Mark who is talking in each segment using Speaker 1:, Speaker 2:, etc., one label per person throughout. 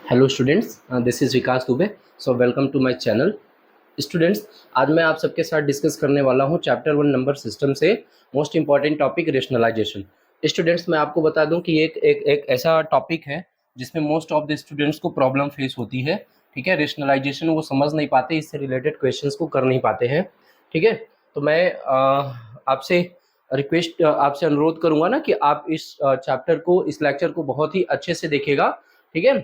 Speaker 1: Hello students, this is Vikas Dubey. So welcome to my channel. Students, आज मैं आप सबके साथ डिस्कस करने वाला हूं चैप्टर 1 नंबर सिस्टम से most important topic rationalisation. Students, मैं आपको बता दूं कि एक ऐसा टॉपिक है जिसमें मोस्ट ऑफ द स्टूडेंट्स को प्रॉब्लम फेस होती है। ठीक है, रेशनलाइजेशन वो समझ नहीं पाते, इससे रिलेटेड क्वेश्चंस को कर नहीं पाते हैं। ठीक है, तो मैं आपसे अनुरोध करूंगा ना कि आप इस चैप्टर को, इस लेक्चर को बहुत ही अच्छे से देखेगा। ठीक है,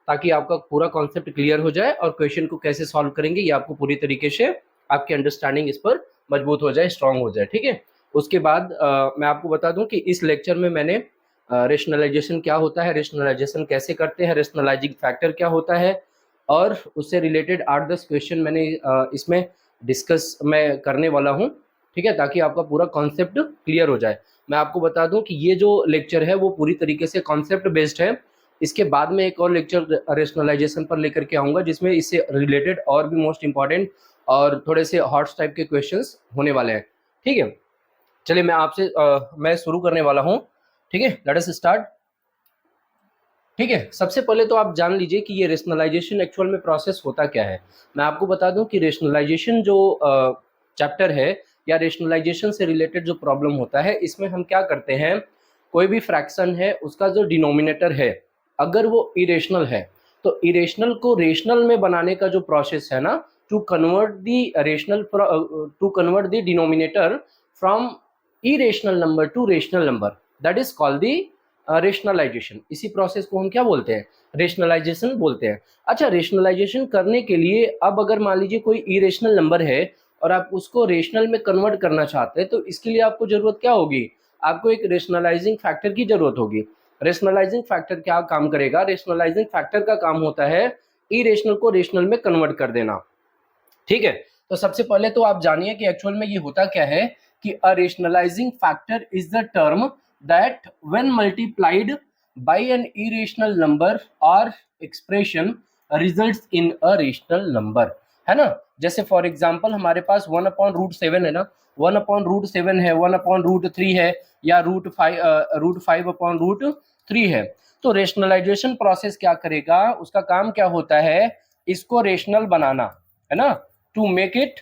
Speaker 1: ताकि आपका पूरा कॉन्सेप्ट क्लियर हो जाए और क्वेश्चन को कैसे सॉल्व करेंगे ये आपको पूरी तरीके से आपकी अंडरस्टैंडिंग इस पर मजबूत हो जाए, स्ट्रांग हो जाए। ठीक है, उसके बाद मैं आपको बता दूं कि इस लेक्चर में मैंने रेशनलाइजेशन क्या होता है, रेशनलाइजेशन कैसे करते हैं, रेशनलाइजिंग फैक्टर क्या होता है, और उससे रिलेटेड 8-10 क्वेश्चन मैंने इसमें डिस्कस मैं करने वाला हूँ। ठीक है, ताकि आपका पूरा कॉन्सेप्ट क्लियर हो जाए। मैं आपको बता दूं कि ये जो लेक्चर है वो पूरी तरीके से कॉन्सेप्ट बेस्ड है। इसके बाद में एक और लेक्चर रेशनलाइजेशन पर लेकर के आऊँगा, जिसमें इससे रिलेटेड और भी मोस्ट इंपॉर्टेंट और थोड़े से हॉट्स टाइप के क्वेश्चंस होने वाले हैं। ठीक है, चलिए मैं शुरू करने वाला हूँ। ठीक है, लेट अस स्टार्ट। ठीक है, सबसे पहले तो आप जान लीजिए कि ये रेशनलाइजेशन एक्चुअल में प्रोसेस होता क्या है। मैं आपको बता दूं कि रेशनलाइजेशन जो चैप्टर है या रेशनलाइजेशन से रिलेटेड जो प्रॉब्लम होता है, इसमें हम क्या करते हैं, कोई भी फ्रैक्शन है उसका जो डिनोमिनेटर है अगर वो इरेशनल है, तो इरेशनल को रेशनल में बनाने का जो प्रोसेस है ना, to convert the denominator from irrational number to rational number, that is called the rationalisation. इसी प्रोसेस को हम क्या बोलते हैं, रेशनलाइजेशन बोलते हैं। अच्छा, रेशनलाइजेशन करने के लिए अब अगर मान लीजिए कोई इरेशनल नंबर है और आप उसको रेशनल में कन्वर्ट करना चाहते हैं, तो इसके लिए आपको जरूरत क्या होगी, आपको एक रेशनलाइजिंग फैक्टर की जरूरत होगी। रेशनलाइजिंग फैक्टर क्या काम करेगा, रेशनलाइजिंग फैक्टर का काम होता है इरेशनल को रेशनल में कन्वर्ट कर देना। ठीक है, तो सबसे पहले तो आप जानिए कि एक्चुअल में ये होता क्या है कि a rationalizing factor is the term that when multiplied by an irrational number और expression results in a rational number, है ना। जैसे फॉर एग्जांपल हमारे पास 1/√7 है ना, 1/√7 है, 1/√3 है, या √5/√3 है। तो रेशनलाइजेशन प्रोसेस क्या करेगा, उसका काम क्या होता है, इसको रेशनल बनाना, है ना, टू मेक इट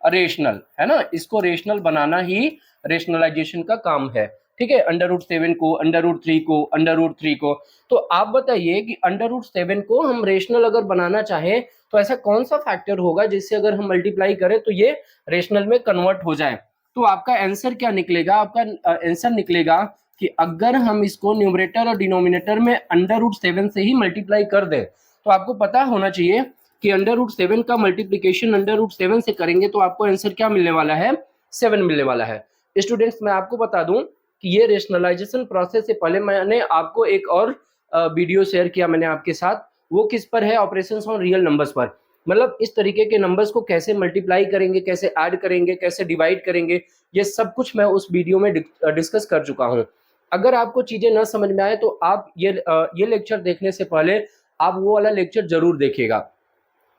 Speaker 1: रेशनल, है ना, इसको रेशनल बनाना ही रेशनलाइजेशन का काम है। ठीक है, √7 को, √3 को, √3 को। तो आप बताइए कि √7 को हम रेशनल अगर बनाना चाहें तो ऐसा कौन सा फैक्टर होगा जिससे अगर हम मल्टीप्लाई करें तो ये रेशनल में कन्वर्ट हो जाए। तो आपका आंसर क्या निकलेगा, आपका आंसर निकलेगा कि अगर हम इसको न्यूमरेटर और डिनोमिनेटर में √7 से ही मल्टीप्लाई कर दें, तो आपको पता होना चाहिए कि √7 का मल्टीप्लीकेशन √7 से करेंगे तो आपको आंसर क्या मिलने वाला है, 7 मिलने वाला है। स्टूडेंट्स, मैं आपको बता दूं कि ये रेशनलाइजेशन प्रोसेस से पहले मैंने आपको एक और वीडियो शेयर किया मैंने आपके साथ, वो किस पर है, ऑपरेशंस ऑन रियल नंबर्स पर। मतलब इस तरीके के नंबर्स को कैसे मल्टीप्लाई करेंगे, कैसे ऐड करेंगे, कैसे डिवाइड करेंगे, ये सब कुछ मैं उस वीडियो में डिस्कस कर चुका हूँ। अगर आपको चीजें न समझ में आए तो आप ये लेक्चर देखने से पहले आप वो वाला लेक्चर जरूर देखिएगा।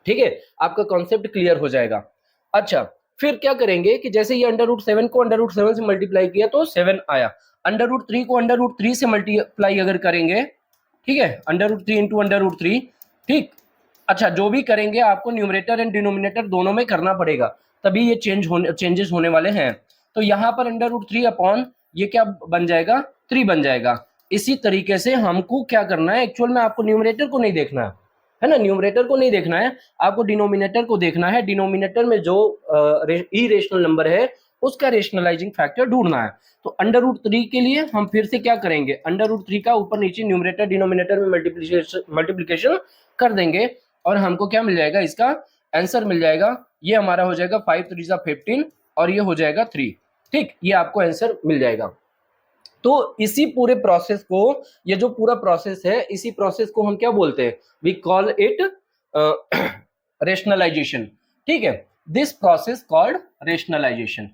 Speaker 1: ठीक है, आपका कॉन्सेप्ट क्लियर हो जाएगा। अच्छा, फिर क्या करेंगे कि जैसे ये √7 को √7 से मल्टीप्लाई किया तो 7 आया, √3 को √3 से मल्टीप्लाई अगर करेंगे, ठीक है, √3 इंटू √3। ठीक, अच्छा, जो भी करेंगे आपको न्यूमरेटर एंड डिनोमिनेटर दोनों में करना पड़ेगा, तभी ये चेंजेस होने वाले हैं। तो यहाँ पर √3 अपॉन ये क्या बन जाएगा, 3 बन जाएगा। इसी तरीके से हमको क्या करना है, एक्चुअल में आपको न्यूमरेटर को नहीं देखना है ना, न्यूमरेटर को नहीं देखना है, आपको डिनोमिनेटर को देखना है। डिनोमिनेटर में जो इरेशनल नंबर है उसका रेशनलाइजिंग फैक्टर ढूंढना है। तो √3 के लिए हम फिर से क्या करेंगे, √3 का ऊपर नीचे न्यूमरेटर डिनोमिनेटर में मल्टीप्लिकेशन कर देंगे और हमको क्या मिल जाएगा, इसका आंसर मिल जाएगा। ये हमारा हो जाएगा 5 3 15 और ये हो जाएगा 3। ठीक, ये आपको आंसर मिल जाएगा। तो इसी पूरे प्रोसेस को, ये जो पूरा प्रोसेस है, इसी प्रोसेस को हम क्या बोलते हैं, वी कॉल इट रेशनलाइजेशन। ठीक है, this process called rationalisation.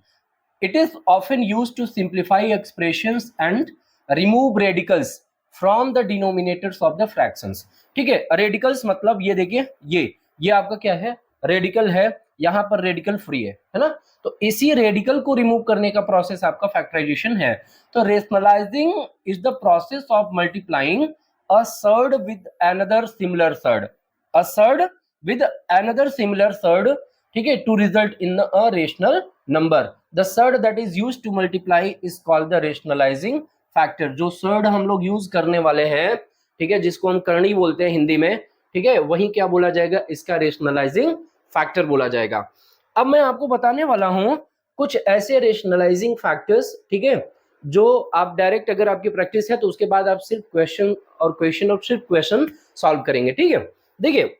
Speaker 1: It is often used to simplify expressions and remove radicals from the denominators of the fractions. ठीक है, रेडिकल्स मतलब ये देखिए, ये आपका क्या है, रेडिकल है, यहां पर रेडिकल फ्री है ना। तो इसी रेडिकल को रिमूव करने का प्रोसेस आपका फैक्टराइजेशन है। तो rationalising is the process of multiplying a surd with another similar surd, a surd with another similar surd, ठीक है, to result in a rational number. The surd that is used to multiply is called the rationalizing factor. जो surd हम लोग use करने वाले हैं, ठीक है, जिसको हम करणी बोलते हैं हिंदी में, ठीक है, वही क्या बोला जाएगा, इसका रेशनलाइजिंग फैक्टर बोला जाएगा। अब मैं आपको बताने वाला हूं कुछ ऐसे रेशनलाइजिंग फैक्टर्स, ठीक है, जो आप डायरेक्ट अगर आपकी प्रैक्टिस है तो उसके बाद आप सिर्फ क्वेश्चन और सिर्फ क्वेश्चन सॉल्व करेंगे, ठीक है। देखिए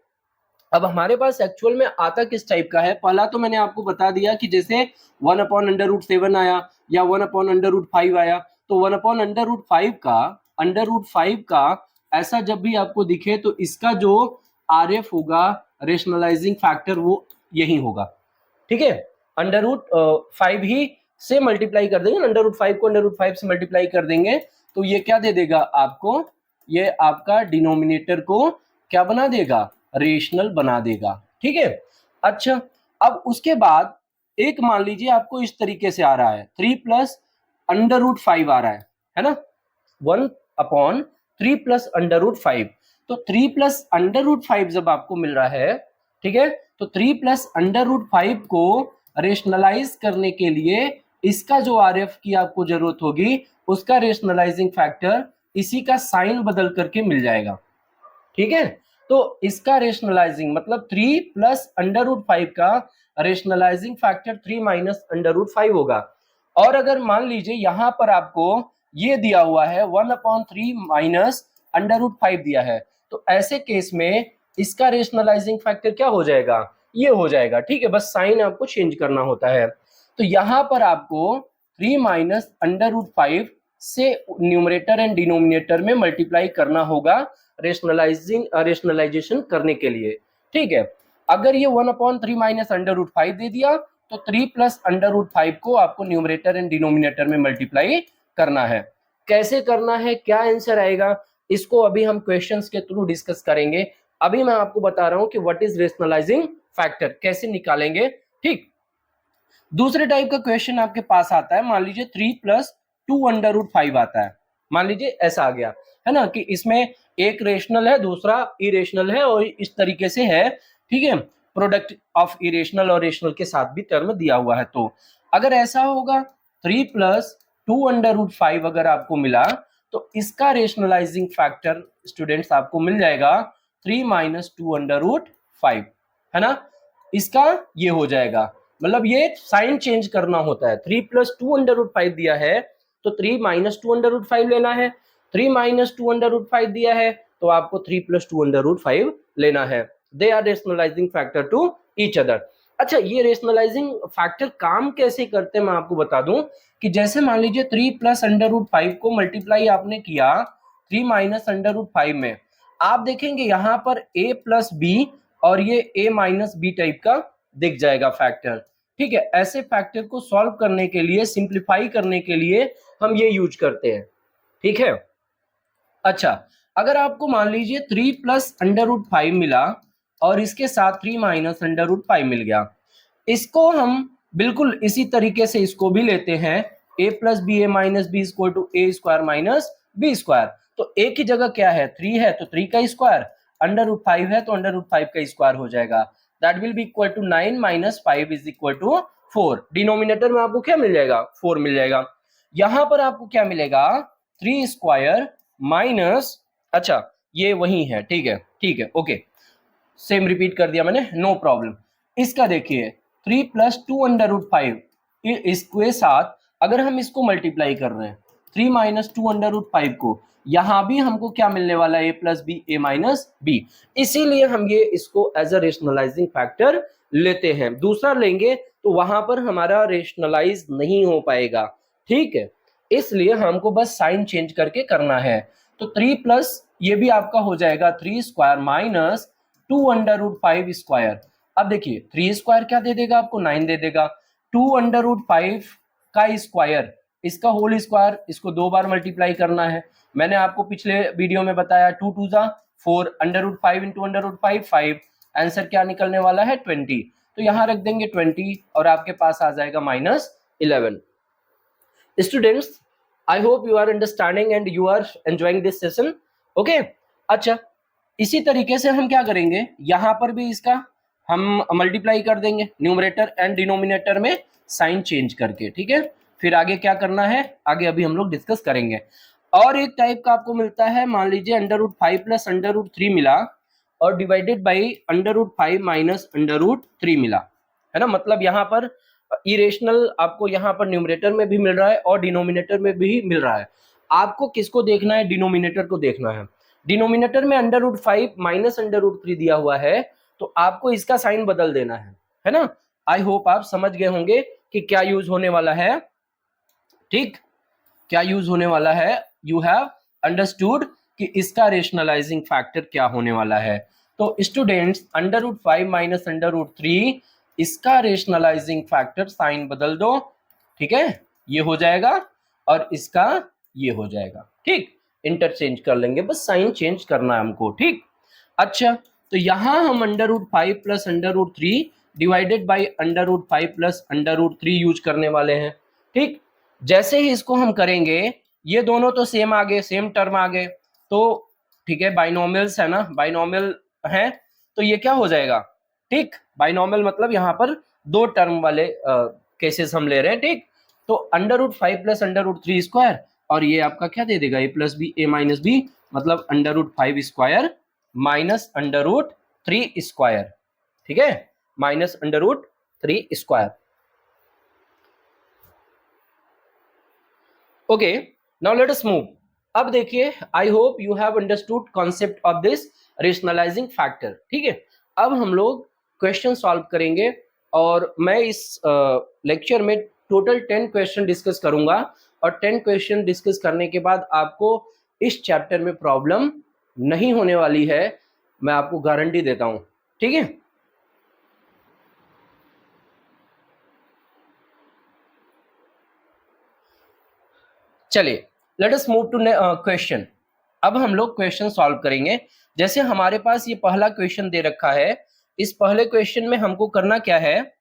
Speaker 1: अब हमारे पास एक्चुअल में आता किस टाइप का है, पहला तो मैंने आपको बता दिया कि जैसे 1/√7 आया या 1/√5 आया, तो 1/√5 का ऐसा जब भी आपको दिखे तो इसका जो RF होगा, रेशनलाइजिंग फैक्टर, वो यही होगा, ठीक है। √5 ही से मल्टीप्लाई कर देंगे, √5 को √5 से मल्टीप्लाई कर देंगे तो ये क्या दे देगा आपको, ये आपका डिनोमिनेटर को क्या बना देगा, रेशनल बना देगा, ठीक है। अच्छा अब उसके बाद एक मान लीजिए आपको इस तरीके से आ रहा है 3 + √5 आ रहा है ना, 1/3 + √5, तो 3 + √5 जब आपको मिल रहा है, ठीक है, तो 3 + √5 को रेशनलाइज करने के लिए इसका जो RF की आपको जरूरत होगी, उसका रेशनलाइजिंग फैक्टर इसी का साइन बदल करके मिल जाएगा, ठीक है। तो इसका रेशनलाइजिंग मतलब 3 + √5 का रेशनलाइजिंग फैक्टर 3 - √5 होगा। और अगर मान लीजिए यहां पर आपको ये दिया हुआ है 1/3 - √5 दिया है, तो ऐसे केस में इसका रेशनलाइजिंग फैक्टर क्या हो जाएगा, ये हो जाएगा, ठीक है, बस साइन आपको चेंज करना होता है। तो यहां पर आपको 3 - √5 से न्यूमरेटर एंड डिनोमिनेटर में मल्टीप्लाई करना होगा रेशनलाइजेशन करने के लिए, ठीक है। अगर ये 1/3 - √5 दे दिया तो 3 + √5 को आपको न्यूमरेटर एंड डिनोमिनेटर में मल्टीप्लाई करना है। कैसे करना है, क्या आंसर आएगा, इसको अभी हम क्वेश्चंस के थ्रू डिस्कस करेंगे। अभी मैं आपको बता रहा हूं कि व्हाट इज रेशनलाइजिंग फैक्टर, कैसे निकालेंगे, ठीक। दूसरे टाइप का क्वेश्चन आपके पास आता है, मान लीजिए 3 + 2√5 आता है, मान लीजिए ऐसा आ गया है ना, कि इसमें एक रेशनल है दूसरा इरेशनल है और इस तरीके से है, ठीक है, प्रोडक्ट ऑफ इरेशनल और रेशनल के साथ भी टर्म दिया हुआ है। तो अगर ऐसा होगा 3 + 2√5 अगर आपको मिला तो इसका रेशनलाइजिंग फैक्टर स्टूडेंट्स आपको मिल जाएगा 3 - 2√5, है ना, इसका ये हो जाएगा, मतलब ये साइन चेंज करना होता है। 3 + 2√5 दिया है तो 3 - 2√5 लेना है, 3 - 2√5 दिया है तो आपको 3 + 2√5 लेना है। They are rationalising factor to each other. अच्छा ये रेशनलाइजिंग फैक्टर काम कैसे करते हैं मैं आपको बता दूं कि जैसे मान लीजिए 3 + √5 को मल्टीप्लाई आपने किया 3 - √5 में, आप देखेंगे यहां पर a + b और ये a - b टाइप का दिख जाएगा फैक्टर, ठीक है। ऐसे फैक्टर को सॉल्व करने के लिए, सिंप्लीफाई करने के लिए हम ये यूज करते हैं, ठीक है। अच्छा अगर आपको मान लीजिए 3 + √5 मिला और इसके साथ 3 - √5 मिल गया, इसको हम बिल्कुल इसी तरीके से इसको भी लेते हैं, a + b a - b = a² - b²। तो a की जगह क्या है, 3 है तो 3 का स्क्वायर, √5 है तो √5 का स्क्वायर हो जाएगा, that will be equal to 9 - 5 = 4। Denominator में आपको क्या मिल जाएगा, 4 मिल जाएगा। यहां पर आपको क्या मिलेगा, 3² माइनस, अच्छा ये वही है, ठीक है, ओके, सेम रिपीट कर दिया मैंने, नो प्रॉब्लम। इसका देखिए 3 + 2√5 इसके साथ अगर हम इसको मल्टीप्लाई कर रहे हैं 3 - 2√5 को, यहां भी हमको क्या मिलने वाला है, a + b a - b, इसीलिए हम ये इसको एज अ रेशनलाइजिंग फैक्टर लेते हैं। दूसरा लेंगे तो वहां पर हमारा रेशनलाइज नहीं हो पाएगा, ठीक है, इसलिए हमको बस साइन चेंज करके करना है। तो 3 + ये भी आपका हो जाएगा 3² माइनस 2√5²। अब देखिए 3² क्या दे देगा आपको, 9 दे देगा, 2√5 का स्क्वायर, इसका होल स्क्वायर, इसको 2 बार मल्टीप्लाई करना है। मैंने आपको पिछले वीडियो में बताया 2 2 जा 4, √5 × √5 5, आंसर क्या निकलने वाला है 20, तो यहां रख देंगे 20 और आपके पास आ जाएगा -11। Students, I hope you are understanding and you are enjoying this session. Okay. अच्छा, इसी तरीके से हम क्या करेंगे, यहां पर भी इसका हम मल्टीप्लाई कर देंगे न्यूमरेटर एंड डिनोमिनेटर में साइन चेंज करके, ठीक है। फिर आगे क्या करना है, आगे अभी हम लोग डिस्कस करेंगे। और एक टाइप का आपको मिलता है, मान लीजिए √5 प्लस √3 मिला और डिवाइडेड बाई √5 माइनस √3 मिला, है ना। मतलब यहाँ पर इरेशनल आपको यहाँ पर न्यूमरेटर में भी मिल रहा है और डिनोमिनेटर में भी मिल रहा है। आपको किसको देखना है, डिनोमिनेटर को देखना है। डिनोमिनेटर में √5 माइनस √3 दिया हुआ है, तो आपको इसका साइन बदल देना है ना। आई होप आप समझ गए होंगे कि क्या यूज होने वाला है, ठीक, क्या यूज होने वाला है। यू हैव अंडरस्टूड कि इसका रेशनलाइजिंग फैक्टर क्या होने वाला है। तो स्टूडेंट्स, √5 माइनस √3 इसका रेशनलाइजिंग फैक्टर साइन बदल दो, ठीक है, ये हो जाएगा और इसका ये हो जाएगा, ठीक। इंटरचेंज कर लेंगे, बस साइन चेंज करना है हमको, ठीक। अच्छा, तो यहां हम √5 plus √3 divided by √5 plus √3 use करने वाले हैं, ठीक। जैसे ही इसको हम करेंगे, ये दोनों तो सेम आ गए, सेम टर्म आ गए, तो ठीक है, बाइनोमियल्स है ना, बाइनोमियल है, तो ये क्या हो जाएगा, ठीक। बाइनोमियल मतलब यहाँ पर दो टर्म वाले केसेस हम ले रहे हैं, ठीक। तो √5 प्लस √3 स्क्वायर, और ये आपका क्या दे देगा, a plus B a minus B, मतलब √5 स्क्वायर माइनस √3 स्क्वायर, ठीक है, minus √3 square. Okay, now let us move. अब देखिए, I hope you have understood concept of this rationalising factor, ठीक है। अब हम लोग क्वेश्चन सॉल्व करेंगे और मैं इस लेक्चर में टोटल 10 क्वेश्चन डिस्कस करूंगा और 10 क्वेश्चन डिस्कस करने के बाद आपको इस चैप्टर में प्रॉब्लम नहीं होने वाली है, मैं आपको गारंटी देता हूं, ठीक है। चलिए, let us move to question. अब हम लोग क्वेश्चन सॉल्व करेंगे। जैसे हमारे पास ये पहला क्वेश्चन दे रखा है, इस पहले क्वेश्चन में हमको करना क्या है,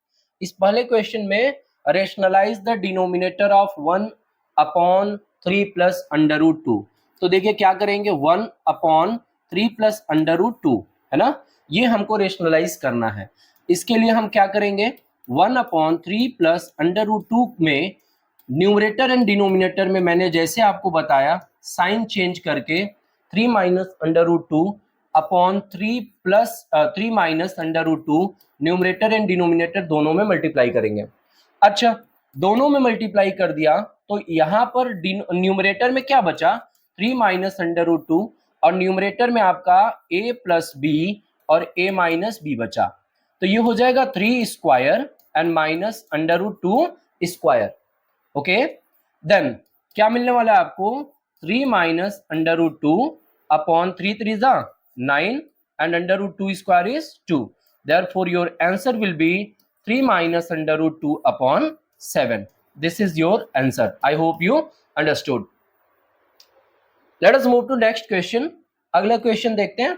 Speaker 1: इस पहले क्वेश्चन में rationalise the denominator of 1/3 plus √2। तो देखिए क्या करेंगे, 1/3 प्लस √2, है ना, ये हमको रेशनलाइज करना है। इसके लिए हम क्या करेंगे, 1/3 प्लस √2 में न्यूमरेटर एंड डिनोमिनेटर में मैंने जैसे आपको बताया साइन चेंज करके 3 minus √2 upon 3 plus 3 minus √2 numerator and denominator दोनों में मल्टीप्लाई करेंगे। अच्छा, दोनों में मल्टीप्लाई कर दिया तो यहाँ पर न्यूमरेटर में क्या बचा, 3 माइनस √2, और न्यूमरेटर में आपका a प्लस बी और a माइनस बी बचा, तो ये हो जाएगा 3 square and minus √2 square. Okay, then क्या मिलने वाला है आपको, 3 minus √2 upon 3 3 9 and √2 square is 2। Therefore your answer will be 3 minus √2 upon 7. This is your answer. I hope you understood. Let us move to next question. अगला question देखते हैं।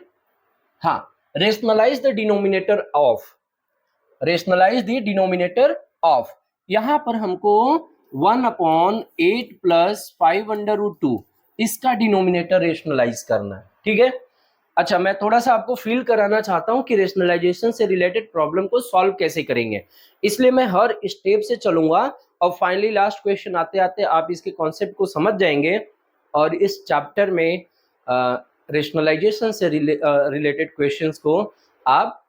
Speaker 1: हाँ, rationalise the denominator of, rationalise the denominator of, यहां पर हमको 1/8 plus 5√2 इसका denominator rationalise करना है, ठीक है। अच्छा, मैं थोड़ा सा आपको फील कराना चाहता हूं कि रेशनलाइजेशन से रिलेटेड प्रॉब्लम को सॉल्व कैसे करेंगे, इसलिए मैं हर स्टेप से चलूंगा और फाइनली लास्ट क्वेश्चन आते आते आप इसके कॉन्सेप्ट को समझ जाएंगे और इस चैप्टर में रेशनलाइजेशन से रिलेटेड क्वेश्चंस को आप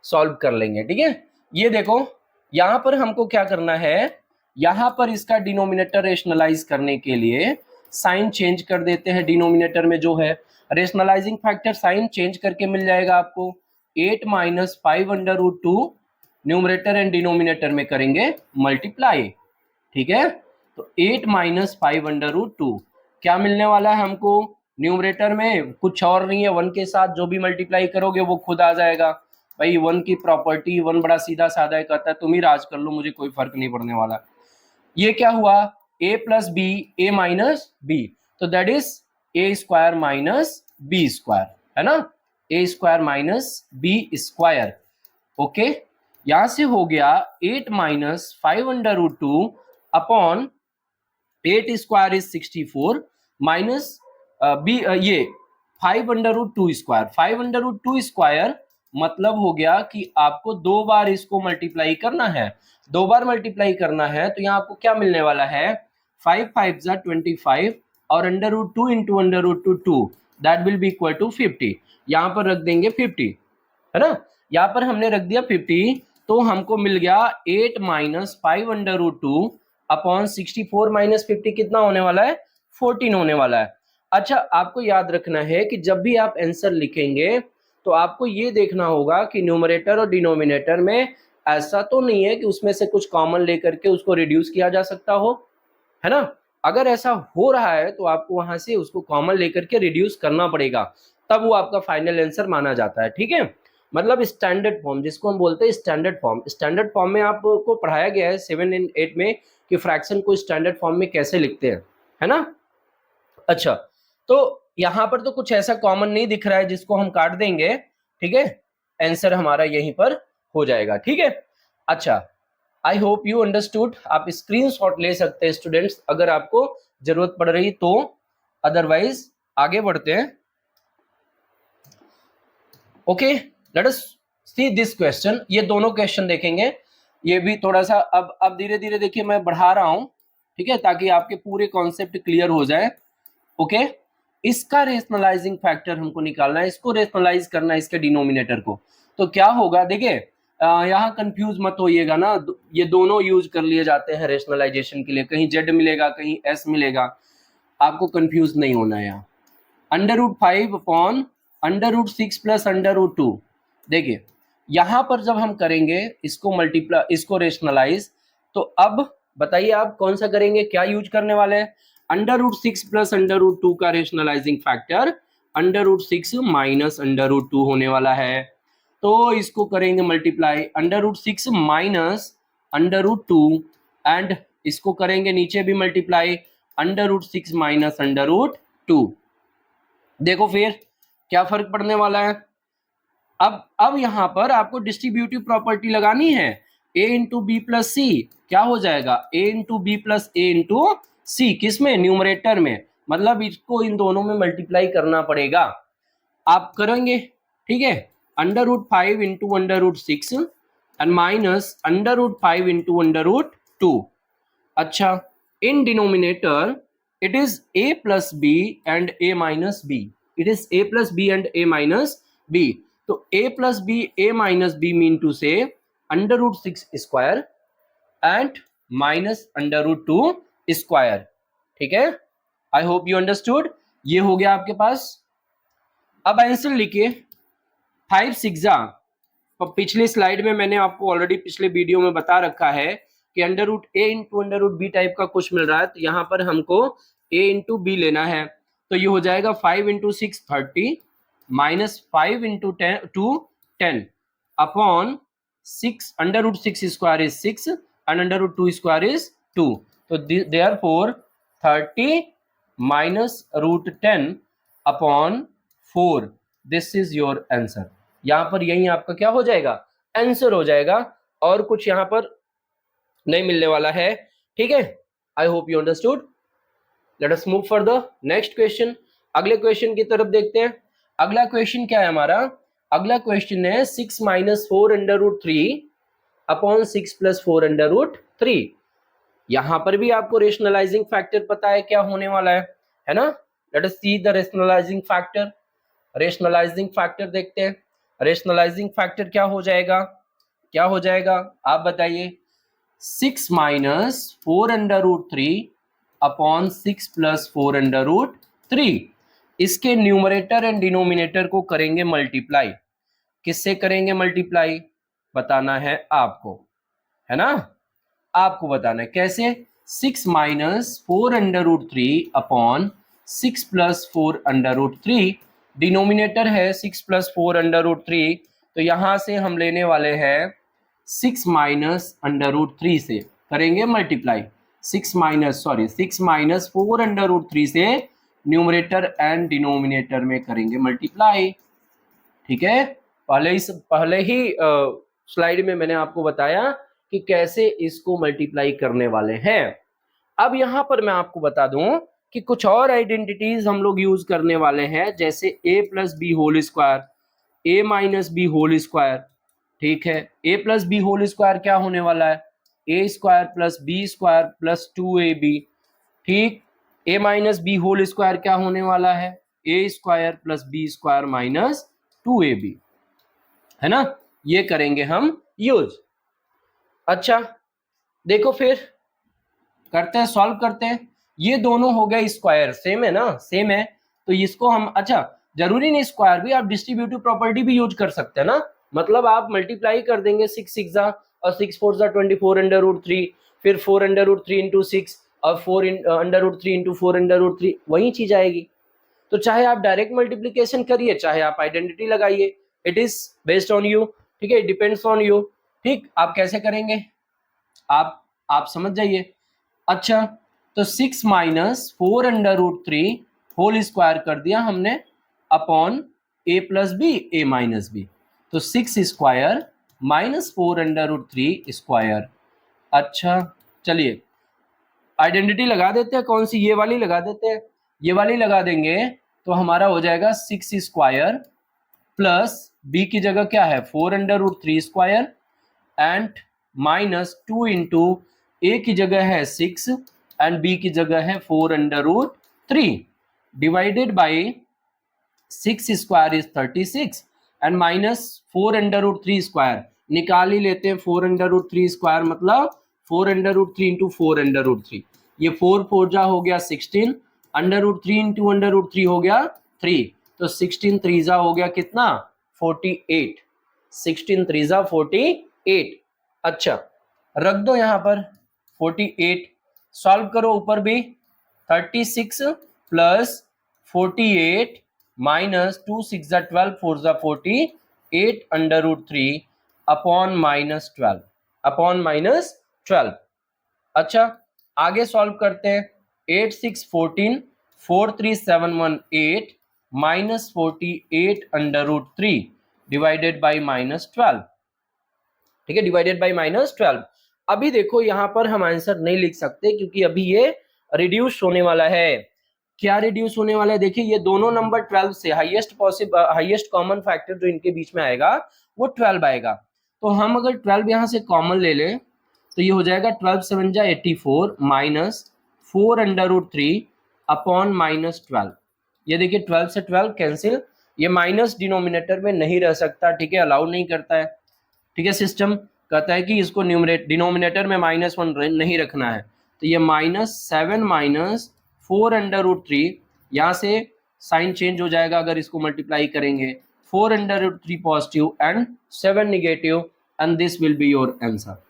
Speaker 1: सॉल्व कर लेंगे, ठीक है। ये देखो, यहां पर हमको क्या करना है, यहां पर इसका डिनोमिनेटर रेशनलाइज करने के लिए साइन चेंज कर देते हैं। डिनोमिनेटर में जो है रेशनलाइजिंग फैक्टर साइन चेंज करके मिल जाएगा आपको 8 माइनस 5√2, न्यूमरेटर एंड डिनोमिनेटर में करेंगे मल्टीप्लाई, ठीक है। तो 8 माइनस 5√2 क्या मिलने वाला है हमको, न्यूमरेटर में कुछ और नहीं है, 1 के साथ जो भी मल्टीप्लाई करोगे वो खुद आ जाएगा। भाई 1 की प्रॉपर्टी, 1 बड़ा सीधा साधा है, कहता है तुम ही राज कर लो, मुझे कोई फर्क नहीं पड़ने वाला। ये क्या हुआ, a plus B A minus B, तो that is a square minus B square, है ना, a square minus B square. Okay, यहां से हो गया 8 minus 5√2 upon 8 square is 64 minus B, ये 5/√2²। 5/√2² मतलब हो गया कि आपको 2 बार इसको मल्टीप्लाई करना है। 2 बार मल्टीप्लाई करना है तो यहाँ आपको क्या मिलने वाला है, 5 5 जा 25 और √2 into √2 that will be equal to 50। यहाँ पर रख देंगे 50, है ना। यहाँ पर हमने रख दिया 50 तो हमको मिल गया 8 माइनस 5/√2 अपॉन 64 माइनस 50 कितना होने वाला है, 14 होने वाला है। अच्छा, आपको याद रखना है कि जब भी आप आंसर लिखेंगे तो आपको ये देखना होगा कि न्यूमरेटर और डिनोमिनेटर में ऐसा तो नहीं है कि उसमें से कुछ कॉमन लेकर के उसको रिड्यूस किया जा सकता हो, है ना। अगर ऐसा हो रहा है तो आपको वहां से उसको कॉमन लेकर के रिड्यूस करना पड़ेगा, तब वो आपका फाइनल आंसर माना जाता है, ठीक है। मतलब स्टैंडर्ड फॉर्म जिसको हम बोलते हैं स्टैंडर्ड फॉर्म में आपको पढ़ाया गया है 7 और 8 में कि फ्रैक्शन को स्टैंडर्ड फॉर्म में कैसे लिखते हैं, है ना। अच्छा, तो यहाँ पर तो कुछ ऐसा कॉमन नहीं दिख रहा है जिसको हम काट देंगे, ठीक है। आंसर हमारा यहीं पर हो जाएगा, ठीक है। अच्छा, आई होप यू अंडरस्टूड। आप स्क्रीनशॉट ले सकते हैं स्टूडेंट्स अगर आपको जरूरत पड़ रही तो, अदरवाइज आगे बढ़ते हैं। Okay, let us see this question. ये दोनों क्वेश्चन देखेंगे, ये भी थोड़ा सा अब धीरे धीरे देखिए मैं बढ़ा रहा हूं, ठीक है, ताकि आपके पूरे कॉन्सेप्ट क्लियर हो जाए। ओके, इसका रेशनलाइजिंग फैक्टर हमको निकालना है, इसको रेशनलाइज करना है इसके डिनोमिनेटर को। तो क्या होगा, देखिए यहाँ कंफ्यूज मत होइएगा ना, ये दोनों यूज कर लिए जाते हैं रेशनलाइजेशन के लिए, कहीं जेड मिलेगा कहीं एस मिलेगा, आपको कंफ्यूज नहीं होना है। यहाँ √5 अपॉन √6 प्लस √2। देखिए यहाँ पर जब हम करेंगे इसको मल्टीप्लाई, इसको रेशनलाइज, तो अब बताइए आप कौन सा करेंगे, क्या यूज करने वाले हैं। √6 प्लस √2 का रेशनलाइजिंग फैक्टर √6 माइनस √2 होने वाला है, तो इसको करेंगे मल्टीप्लाई √6 माइनस √2 एंड इसको करेंगे नीचे भी मल्टीप्लाई √6 माइनस √2। देखो फिर क्या फर्क पड़ने वाला है। अब यहां पर आपको डिस्ट्रीब्यूटिव प्रॉपर्टी लगानी है, a into B plus C क्या हो जाएगा, a into B plus A into C, किसमें, न्यूमरेटर में, मतलब इसको इन दोनों में मल्टीप्लाई करना पड़ेगा, आप करेंगे, ठीक है। √5 इंटू √6 एंड माइनस √5 इंटू √2। अच्छा, in denominator it is a plus b and a minus b, it is a plus b and a minus b, तो a plus b a minus b mean to say √6 square and minus √2 square, ठीक है। आई hope you understood. ये हो गया आपके पास। अब answer लिखिए 5 6 पिछली स्लाइड में मैंने आपको ऑलरेडी पिछले वीडियो में बता रखा है कि √a इंटू √b टाइप का कुछ मिल रहा है, तो यहाँ पर हमको a इंटू बी लेना है, तो ये हो जाएगा 5 into 6 30 minus 5 into 2 10 upon 6 √6 square is 6 and √2 square is 2, तो therefore 30 minus √10 upon 4, this is your answer. यहाँ पर यही आपका क्या हो जाएगा, आंसर हो जाएगा, और कुछ यहाँ पर नहीं मिलने वाला है, ठीक है। आई hope you understood. Late us move for the next question. अगले क्वेश्चन की तरफ देखते हैं। अगला क्वेश्चन क्या है हमारा, अगला क्वेश्चन है 6 माइनस 4√3 अपॉन 6 प्लस 4√3। यहां पर भी आपको रेशनलाइजिंग फैक्टर पता है क्या होने वाला है ना। Let us see the rationalising factor. Rationalising factor देखते हैं, रेशनलाइजिंग फैक्टर क्या हो जाएगा, क्या हो जाएगा आप बताइए। 6 माइनस 4√3 अपॉन 6 प्लस 4√3, इसके न्यूमरेटर एंड डिनोमिनेटर को करेंगे मल्टीप्लाई। किससे करेंगे मल्टीप्लाई, बताना है आपको, है ना, आपको बताना है कैसे। 6 माइनस 4√3 अपॉन 6 प्लस 4√3, डिनोमिनेटर है 6 प्लस 4√3, तो यहां से हम लेने वाले हैं 6 माइनस √3 से करेंगे मल्टीप्लाई। 6 माइनस 4√3 से न्यूमरेटर एंड डिनोमिनेटर में करेंगे मल्टीप्लाई, ठीक है। पहले ही स्लाइड में मैंने आपको बताया कि कैसे इसको मल्टीप्लाई करने वाले हैं। अब यहां पर मैं आपको बता दूं कि कुछ और आइडेंटिटीज हम लोग यूज करने वाले हैं, जैसे a plus B whole square, a minus B whole square, ठीक है। a plus B whole square क्या होने वाला है, a square plus B square plus 2ab, ठीक। a minus B whole square क्या होने वाला है, a square plus B square minus 2ab, है ना। ये करेंगे हम यूज। अच्छा देखो फिर करते हैं, सॉल्व करते हैं। ये दोनों हो गए स्क्वायर, सेम है ना, सेम है। तो इसको हम, अच्छा जरूरी नहीं स्क्वायर भी, आप डिस्ट्रीब्यूटिव प्रॉपर्टी भी यूज कर सकते हैं ना। मतलब आप मल्टीप्लाई कर देंगे 6 6 जा और 6 4 जा 24 अंडर रूट 3, फिर 4 अंडर रूट 3 इंटू 6 और 4 under root 3 into 4 under root 3, वही चीज आएगी। तो चाहे आप डायरेक्ट मल्टीप्लीकेशन करिए, चाहे आप आइडेंटिटी लगाइए, it is based on you, ठीक है, डिपेंड्स ऑन यू। ठीक, आप कैसे करेंगे आप समझ जाइए। अच्छा तो 6 minus 4 under root 3 whole square कर दिया हमने upon a plus B a minus B, तो 6 square minus 4 under root 3 square. अच्छा चलिए आइडेंटिटी लगा देते हैं, कौन सी, ये वाली लगा देते हैं। ये वाली लगा देंगे तो हमारा हो जाएगा 6 स्क्वायर प्लस b की जगह क्या है 4 under root 3 square and minus 2 into A की जगह है 6 एंड बी की जगह है 4 under root 3 divided by 6 square is 36 and minus 4 under root 3 square निकाल ही लेते हैं। 4 अंडर रूट 3 स्क्वायर मतलब 4 under root 3 into 4 under root 3, ये 4 4 जा हो गया 16, under root 3 into under root 3 हो गया 3, तो 16 3 जा हो गया कितना 48, 16 3 जा 48। अच्छा रख दो यहाँ पर 48, सॉल्व करो ऊपर भी 36 प्लस 48 माइनस 2 6 जा 12 4 जा 48 under root 3 upon minus 12 upon minus 12। अच्छा आगे सॉल्व करते हैं 8 6 14 4 3 7 1 8 minus 48 under root 3 divided by minus 12, ठीक है, डिवाइडेड बाई माइनस 12। अभी देखो यहाँ पर हम आंसर नहीं लिख सकते क्योंकि अभी ये रिड्यूस होने वाला है। क्या रिड्यूस होने वाला है, देखिए ये दोनों नंबर 12 से हाईएस्ट कॉमन फैक्टर जो इनके बीच में आएगा वो 12 आएगा। तो हम अगर 12 यहाँ से कॉमन ले लें तो ये हो जाएगा 12 7 जा 84 minus 4 under root 3 upon minus 12। ये देखिए 12 से 12 कैंसिल, ये माइनस डिनोमिनेटर में नहीं रह सकता, ठीक है, अलाउ नहीं करता है, ठीक है। सिस्टम कहता है कि इसको डिनोमिनेटर में -1 नहीं रखना है, तो ये -7 माइनस 4 अंडर रूट 3, यहाँ से साइन चेंज हो जाएगा अगर इसको मल्टीप्लाई करेंगे, 4 under root 3 positive and 7 negative, and this will be your answer,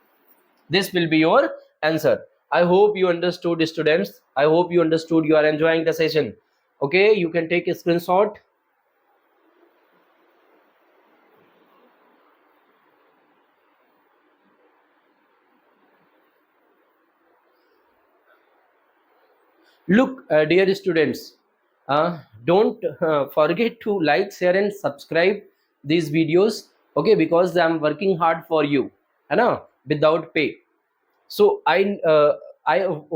Speaker 1: this will be your answer. I hope you understood, students. I hope you understood. You are enjoying the session. Okay, you can take a screenshot. Look, dear students, don't forget to like, share and subscribe these videos, okay, because I'm working hard for you, है ना, without pay. So I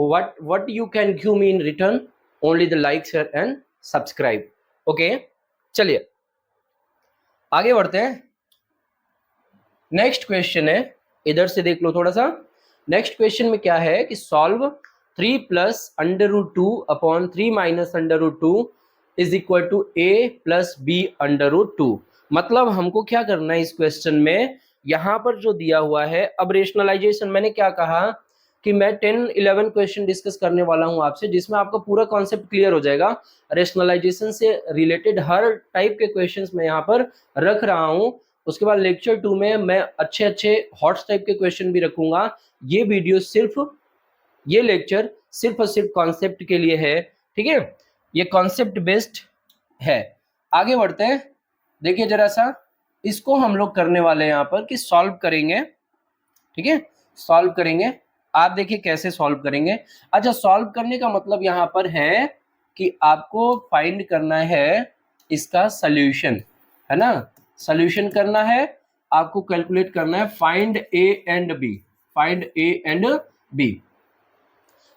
Speaker 1: what you can give me in return, only the like, share and subscribe, okay। चलिए आगे बढ़ते हैं। Next question है, इधर से देख लो थोड़ा सा। नेक्स्ट क्वेश्चन में क्या है कि solve 3 plus under root 2 upon 3 minus under root 2 is equal to a plus B under root 2। मतलब हमको क्या करना है इस क्वेश्चन में, यहाँ पर जो दिया हुआ है, अब रेशनलाइजेशन मैंने क्या कहा कि मैं 10-11 क्वेश्चन डिस्कस करने वाला हूँ आपसे, जिसमें आपका पूरा कॉन्सेप्ट क्लियर हो जाएगा। रेशनलाइजेशन से रिलेटेड हर टाइप के क्वेश्चंस मैं यहाँ पर रख रहा हूँ। उसके बाद लेक्चर 2 में मैं अच्छे अच्छे हॉट टाइप के क्वेश्चन भी रखूंगा। ये वीडियो ये लेक्चर सिर्फ और सिर्फ कॉन्सेप्ट के लिए है, ठीक है, ये कॉन्सेप्ट बेस्ड है। आगे बढ़ते हैं, देखिए जरा सा इसको हम लोग करने वाले हैं यहाँ पर कि सॉल्व करेंगे, ठीक है, सॉल्व करेंगे। आप देखिए कैसे सॉल्व करेंगे। अच्छा सॉल्व करने का मतलब यहाँ पर है कि आपको फाइंड करना है इसका सॉल्यूशन, है ना, सॉल्यूशन करना है, आपको कैलकुलेट करना है, find A and B, find A and B.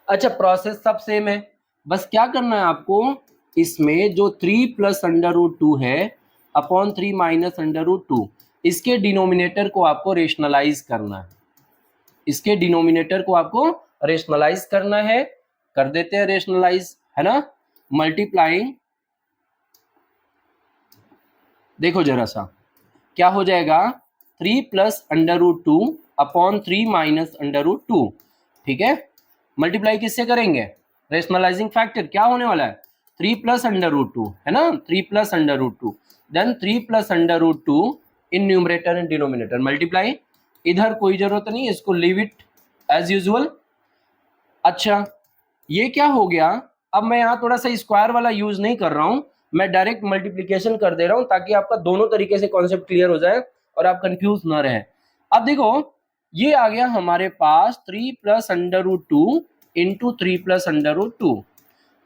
Speaker 1: अच्छा प्रोसेस सब सेम है, बस क्या करना है आपको, इसमें जो 3 प्लस अंडर रूट 2 है अपॉन 3 माइनस अंडर रूट 2, इसके डिनोमिनेटर को आपको रेशनलाइज करना है, इसके डिनोमिनेटर को आपको रेशनलाइज करना है। कर देते हैं रेशनलाइज, है ना। मल्टीप्लाइंग, देखो जरा सा क्या हो जाएगा, 3 plus under root 2 upon 3 minus under root 2, ठीक है। मल्टीप्लाई किससे करेंगे, रेशनलाइजिंग फैक्टर क्या होने वाला है, 3 प्लस अंडर रूट 2, है ना, 3 plus under root 2, then 3 plus under root 2 in numerator and denominator, multiply. इधर कोई जरूरत नहीं है, इसको लीव इट एज यूजुअल। अच्छा ये क्या हो गया, अब मैं यहाँ थोड़ा सा स्क्वायर वाला यूज नहीं कर रहा हूँ, मैं डायरेक्ट मल्टीप्लीकेशन कर दे रहा हूँ ताकि आपका दोनों तरीके से कॉन्सेप्ट क्लियर हो जाए और आप कंफ्यूज ना रहे। अब देखो ये आ गया हमारे पास 3 plus under root 2 into 3 plus under root 2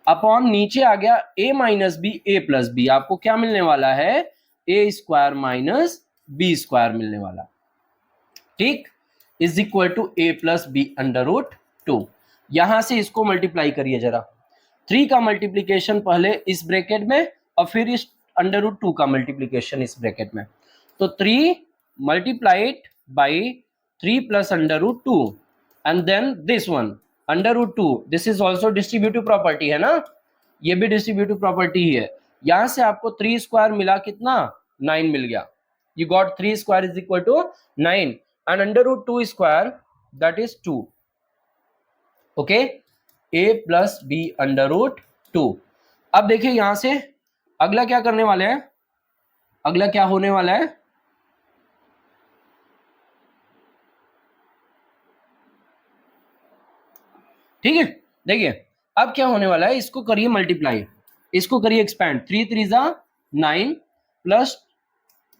Speaker 1: upon नीचे आ गया a minus B A plus B, आपको क्या मिलने वाला है, A square minus B square मिलने वाला, ठीक, is equal to A plus B under root 2। यहां से इसको मल्टीप्लाई करिए जरा, 3 का मल्टीप्लीकेशन पहले इस ब्रैकेट में और फिर इस अंडर रूट 2 का मल्टीप्लीकेशन इस ब्रैकेट में, तो 3 multiplied by 3 plus under root 2 and then this one under root 2, this is also distributive property है ना, ये भी डिस्ट्रीब्यूटिव प्रॉपर्टी ही है। यहां से आपको 3 स्क्वायर मिला कितना, 9 मिल गया, you got 3 square is equal to 9 and under root 2 square that is 2, okay, a plus b under root 2। अब देखिए यहां से अगला क्या करने वाले हैं, अगला क्या होने वाला है, ठीक है। देखिए अब क्या होने वाला है, इसको करिए मल्टीप्लाई, इसको करिए एक्सपैंड, 3 3 जा 9 plus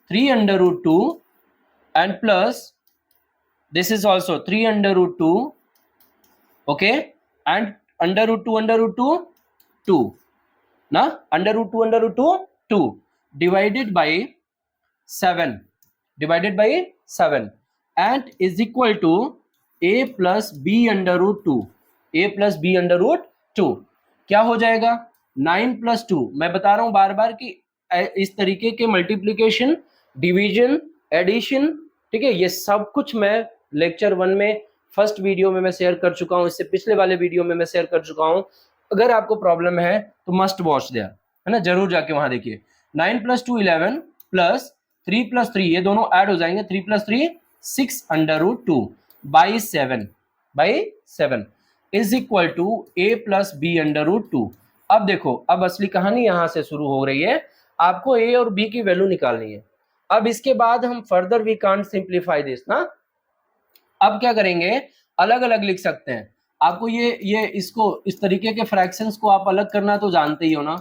Speaker 1: 3 under root 2 and plus this is also 3 under root 2, okay, and under root 2 2 na, under root 2 2 divided by 7, divided by 7 and is equal to a plus b under root 2, a plus b under root 2 क्या हो जाएगा, 9 plus 2, मैं बता रहा हूं बार बार कि इस तरीके के मल्टीप्लीकेशन, डिवीजन, एडिशन, ठीक है, ये सब कुछ मैं लेक्चर 1 में फर्स्ट वीडियो में मैं शेयर कर चुका हूं, इससे पिछले वाले वीडियो में मैं शेयर कर चुका हूं। अगर आपको प्रॉब्लम है तो मस्ट वॉच देयर, है ना, जरूर जाके वहां देखिए। 9 प्लस 2 11 प्लस 3 प्लस 3, ये दोनों ऐड हो जाएंगे, 3 plus 3 6 under root 2 by 7 is equal to A plus B under root 2। अब देखो अब असली कहानी यहां से शुरू हो रही है, आपको ए और बी की वैल्यू निकालनी है। अब इसके बाद हम further we can't simplify this ना, अब क्या करेंगे, अलग अलग लिख सकते हैं। आपको ये इसको इस तरीके के फ्रैक्शंस को आप अलग करना तो जानते ही हो ना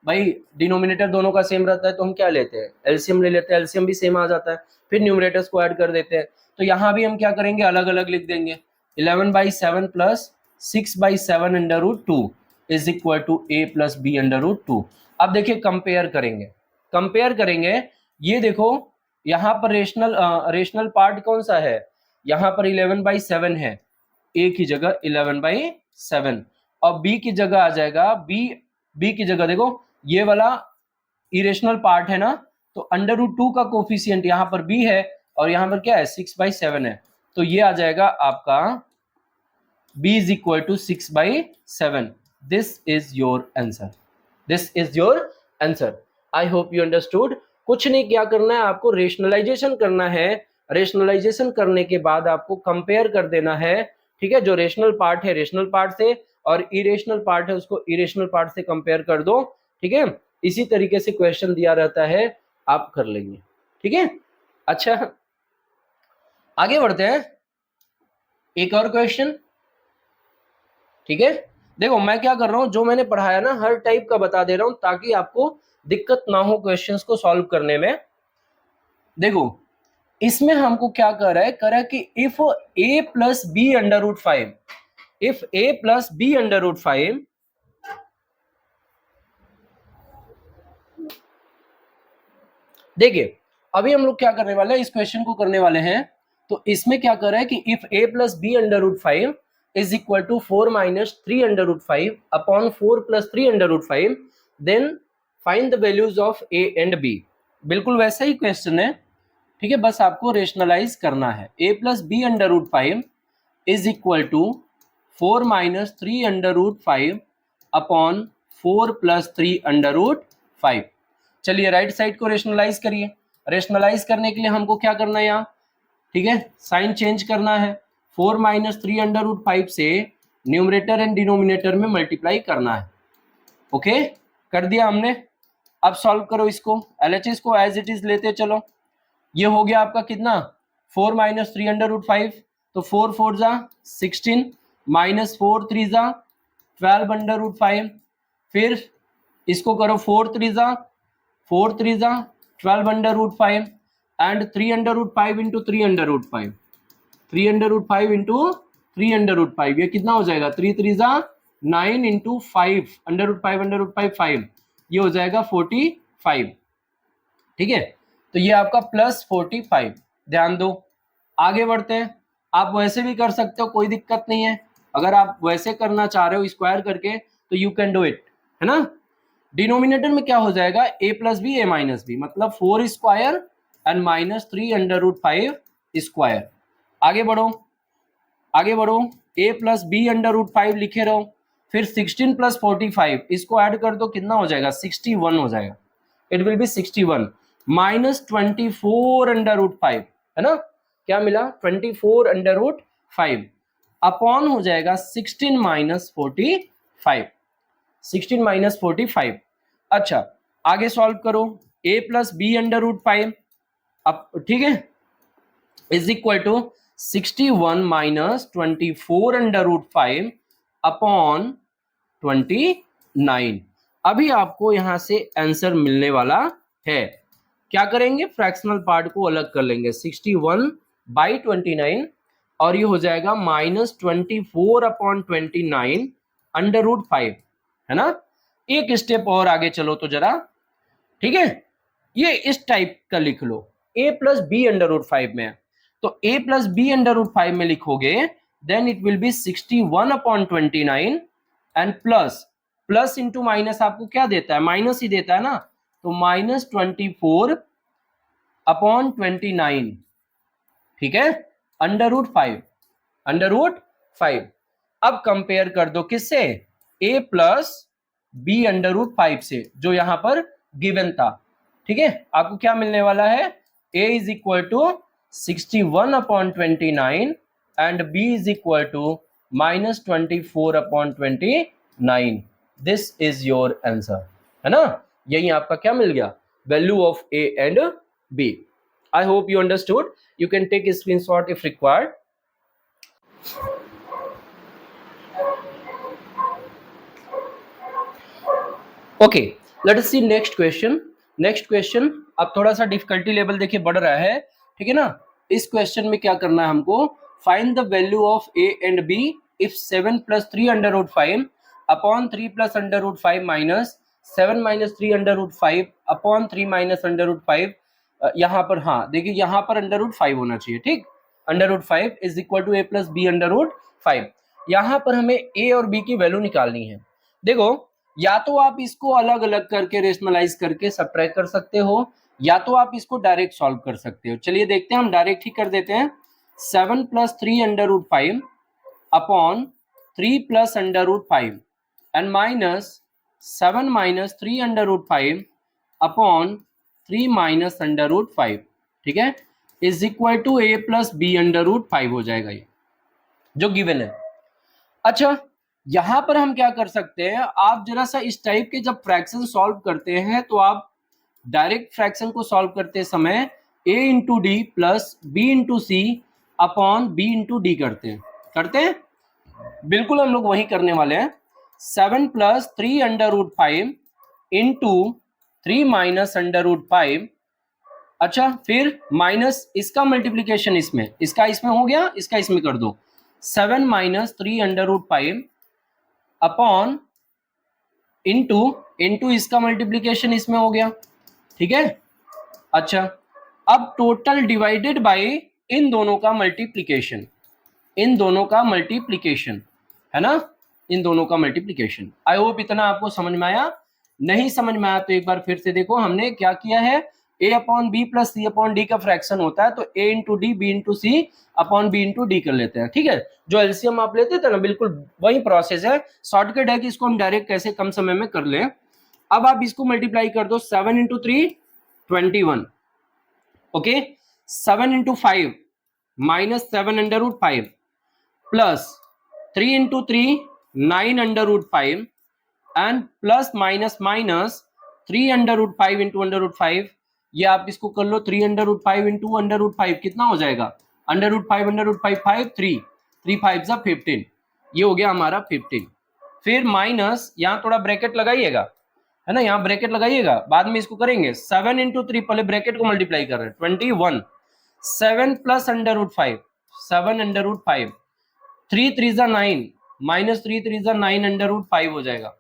Speaker 1: भाई, डिनोमिनेटर दोनों का सेम रहता है तो हम क्या लेते हैं, एलसीएम ले लेते हैं, एलसीएम भी सेम आ जाता है, फिर न्यूमरेटर्स को ऐड कर देते हैं। तो यहाँ भी हम क्या करेंगे, अलग अलग लिख देंगे, 11/7 plus 6/7 under root 2 is equal to A plus B under root 2। अब देखिए कंपेयर करेंगे, कंपेयर करेंगे, ये देखो यहाँ पर रेशनल पार्ट कौन सा है, यहाँ पर 11/7 है, ए की जगह 11/7 और बी की जगह आ जाएगा, बी की जगह देखो ये वाला इरेशनल पार्ट है ना, तो अंडर रूट 2 का कोफिशिएंट यहाँ पर बी है और यहाँ पर क्या है 6/7 है, तो ये आ जाएगा आपका b is equal to 6/7। this is your answer, this is your answer। I hope you understood। कुछ नहीं, क्या करना है आपको, रेशनलाइजेशन करना है, रेशनलाइजेशन करने के बाद आपको कंपेयर कर देना है, ठीक है, जो रेशनल पार्ट है रेशनल पार्ट से और इरेशनल पार्ट है उसको इरेशनल पार्ट से कंपेयर कर दो, ठीक है। इसी तरीके से क्वेश्चन दिया रहता है, आप कर लेंगे, ठीक है। अच्छा आगे बढ़ते हैं, एक और क्वेश्चन, ठीक है। देखो मैं क्या कर रहा हूं, जो मैंने पढ़ाया ना हर टाइप का बता दे रहा हूं ताकि आपको दिक्कत ना हो क्वेश्चंस को सॉल्व करने में। देखो इसमें हमको क्या कर रहा है, कर रहा है कि if a plus B under root 5, if a plus B under root 5, देखिए अभी हम लोग क्या करने वाले हैं, इस क्वेश्चन को करने वाले हैं। तो इसमें क्या कर रहा है कि if a plus B under root 5 is equal to 4 minus 3 under root 5 upon 4 plus 3 under root 5, then find the values of A and B. बिल्कुल वैसा ही क्वेश्चन है, ठीक है, बस आपको रेशनलाइज करना है। A plus B under root 5 is equal to 4 minus 3 under root 5 upon 4 plus 3 under root 5। चलिए राइट साइड को रेशनलाइज करिए। रेशनलाइज करने के लिए हमको क्या करना है यहाँ, ठीक है, साइन चेंज करना है। 4 माइनस 3 अंडर रूट 5 से न्यूमरेटर एंड डिनोमिनेटर में मल्टीप्लाई करना है। ओके, कर दिया हमने। अब सॉल्व करो इसको, एलएचएस को एज इट इज लेते चलो। ये हो गया आपका कितना, 4 माइनस 3 अंडर रूट 5, तो 4 4 जा 16 माइनस 4 3 जा 12 अंडर रूट 5। फिर इसको करो 4 3 जा 12 under root 5 and 3 under root 5 into 3 under root 5, 3 under root 5 into 3 under root 5, ये कितना हो जाएगा, 3 3 जा 9 इंटू 5 अंडर रूट 5 5, ये हो जाएगा 45। ठीक है, तो ये आपका प्लस 45। ध्यान दो, आगे बढ़ते हैं। आप वैसे भी कर सकते हो, कोई दिक्कत नहीं है। अगर आप वैसे करना चाह रहे हो स्क्वायर करके तो यू कैन डू इट, है ना। डिनोमिनेटर में क्या हो जाएगा, A plus B A minus B, मतलब 4 square and minus 3 under root 5 square. आगे बढ़ो, आगे बढ़ो, A plus B under root 5 लिखे रहो। फिर 16 प्लस 45 इसको ऐड कर दो, कितना हो जाएगा, 61 हो जाएगा। It will be 61 minus 24 under root 5, है ना। क्या मिला, 24 अंडर रूट 5 अपॉन हो जाएगा 16 माइनस 45, 16 माइनस 45। अच्छा, आगे सॉल्व करो, a plus B under root 5, अब ठीक है, is equal to 61 minus 24 under root 5 upon 29। अभी आपको यहां से आंसर मिलने वाला है। क्या करेंगे, फ्रैक्शनल पार्ट को अलग कर लेंगे, 61 बाई 29 और ये हो जाएगा माइनस 24 अपॉन 29 अंडर रूट 5, है ना। एक स्टेप और आगे चलो तो जरा, ठीक है, ये इस टाइप का लिख लो, a plus B under root 5 में, तो a plus B under root 5 में लिखोगे then it will be 61 upon 29 and plus plus into minus आपको क्या देता है, माइनस ही देता है ना, तो माइनस 24 अपॉन 29, ठीक है, अंडर रूट 5, अंडर रूट 5। अब कंपेयर कर दो किससे, a plus B under root 5 से, जो यहां पर गिवन था। ठीक है, आपको क्या मिलने वाला है, a is equal to 61 upon 29 and b is equal to minus 24 upon 29। This is your answer, है ना। यही आपका क्या मिल गया, value of a and b। I hope you understood. You can take a screenshot if required. Okay, let us see next question. Next question, अब थोड़ा सा डिफिकल्टी लेवल देखिए बढ़ रहा है, ठीक है ना। इस क्वेश्चन में क्या करना है हमको, find the value of a and b if 7 plus 3 under root 5 upon 3 plus under root 5 minus 7 minus 3 under root 5 upon 3 minus under root 5। यहाँ पर, हाँ देखिए, यहाँ पर अंडर रूट 5 होना चाहिए, ठीक, under root 5 is equal to a plus B under root 5। यहाँ पर हमें a और b की वैल्यू निकालनी है। देखो, या तो आप इसको अलग अलग करके रेशनलाइज करके सब्ट्रैक्ट कर सकते हो, या तो आप इसको डायरेक्ट सॉल्व कर सकते हो। चलिए देखते हैं, हम डायरेक्ट ही कर देते हैं। 7 plus 3 under root 5 upon 3 plus under root 5 and minus 7 minus 3 under root 5 upon 3 minus under root 5, ठीक है, is equal to a plus B under root 5 हो जाएगा, ये जो गिवन है। अच्छा, यहां पर हम क्या कर सकते हैं, आप जरा सा इस टाइप के जब फ्रैक्शन सॉल्व करते हैं तो आप डायरेक्ट फ्रैक्शन को सॉल्व करते समय a into d plus b into C upon b into d करते हैं। बिल्कुल हम लोग वही करने वाले हैं। 7 plus 3 under root 5 into 3 minus under root 5। अच्छा, फिर माइनस इसका मल्टीप्लीकेशन इसमें, इसका इसमें हो गया, इसका इसमें कर दो, 7 minus 3 under root 5 upon into इसका मल्टीप्लीकेशन इसमें हो गया, ठीक है। अच्छा, अब टोटल डिवाइडेड बाय इन दोनों का मल्टीप्लीकेशन, इन दोनों का मल्टीप्लीकेशन, है ना, इन दोनों का मल्टीप्लीकेशन। आई होप इतना आपको समझ में आया। नहीं समझ में आया तो एक बार फिर से देखो, हमने क्या किया है, a upon B plus C upon d का फ्रैक्शन होता है, तो a into d b into C upon b into d कर लेते हैं, ठीक है। जो एलसीएम आप लेते थे ना, बिल्कुल वही प्रोसेस है, शॉर्टकट है कि इसको हम डायरेक्ट कैसे कम समय में कर लें। अब आप इसको मल्टीप्लाई कर दो, 7 into 3 21, okay, 7 into 5 minus 7 under root 5 plus 3 into 3 9 under root 5 and plus minus minus 3 under root 5 into under root 5। ये आप इसको कर लो, 3 under root 5 into under root 5 कितना हो जाएगा, अंडर रूट 5 अंडर रूट 5 5 3 3 5 सा 15, ये हो गया हमारा 15। फिर माइनस, यहाँ थोड़ा ब्रैकेट लगाइएगा, है ना, यहाँ ब्रैकेट लगाइएगा, बाद में इसको करेंगे। 7 इंटू 3, पहले ब्रैकेट को मल्टीप्लाई कर रहे हैं, 21, 7 plus under root 5 7 under root 5, 3 3 जा 9 माइनस 3 3 जा 9 अंडर रूट 5 हो जाएगा,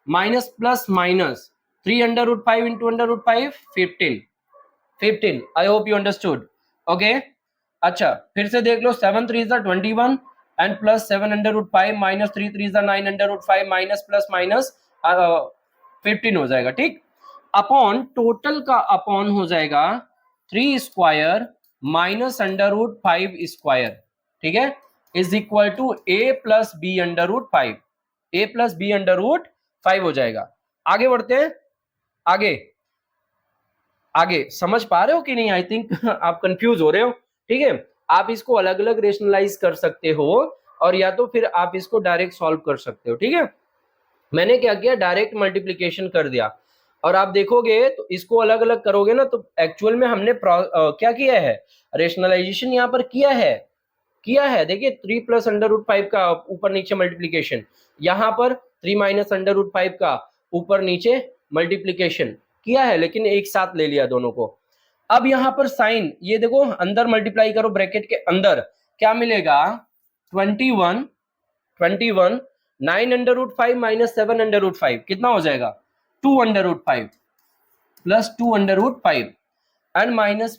Speaker 1: minus plus minus 3 under root 5 into under root 5 15। I hope you understood, okay. अच्छा फिर से देख लो, 7 3 जा 21 and plus 7 under root 5 minus 3 3 जा 9 under root 5 minus plus minus 15 हो जाएगा, ठीक। अपॉन टोटल का अपॉन हो जाएगा 3 square minus under root 5 square, ठीक है, is equal to a plus B under root 5, a plus B under root 5 हो जाएगा। आगे बढ़ते हैं, आगे आगे समझ पा रहे हो कि नहीं, आई थिंक आप कंफ्यूज हो रहे हो, ठीक है। आप इसको अलग अलग रेशनलाइज कर सकते हो और या तो फिर आप इसको डायरेक्ट सॉल्व कर सकते हो, ठीक है। मैंने क्या किया, डायरेक्ट मल्टीप्लीकेशन कर दिया, और आप देखोगे तो इसको अलग अलग करोगे ना, तो एक्चुअल में हमने क्या किया है, रेशनलाइजेशन यहाँ पर किया है। देखिए 3 प्लस अंडर रूट 5 का ऊपर नीचे मल्टीप्लीकेशन, यहाँ पर 3 माइनस अंडर रूट 5 का ऊपर नीचे मल्टीप्लीकेशन किया है, लेकिन एक साथ ले लिया दोनों को। अब यहाँ पर साइन, ये देखो अंदर मल्टीप्लाई करो, ब्रैकेट के अंदर क्या मिलेगा, 21 9 under root 5 minus 7 under root 5 कितना हो जाएगा, 2 under root 5 plus 2 under root 5 and minus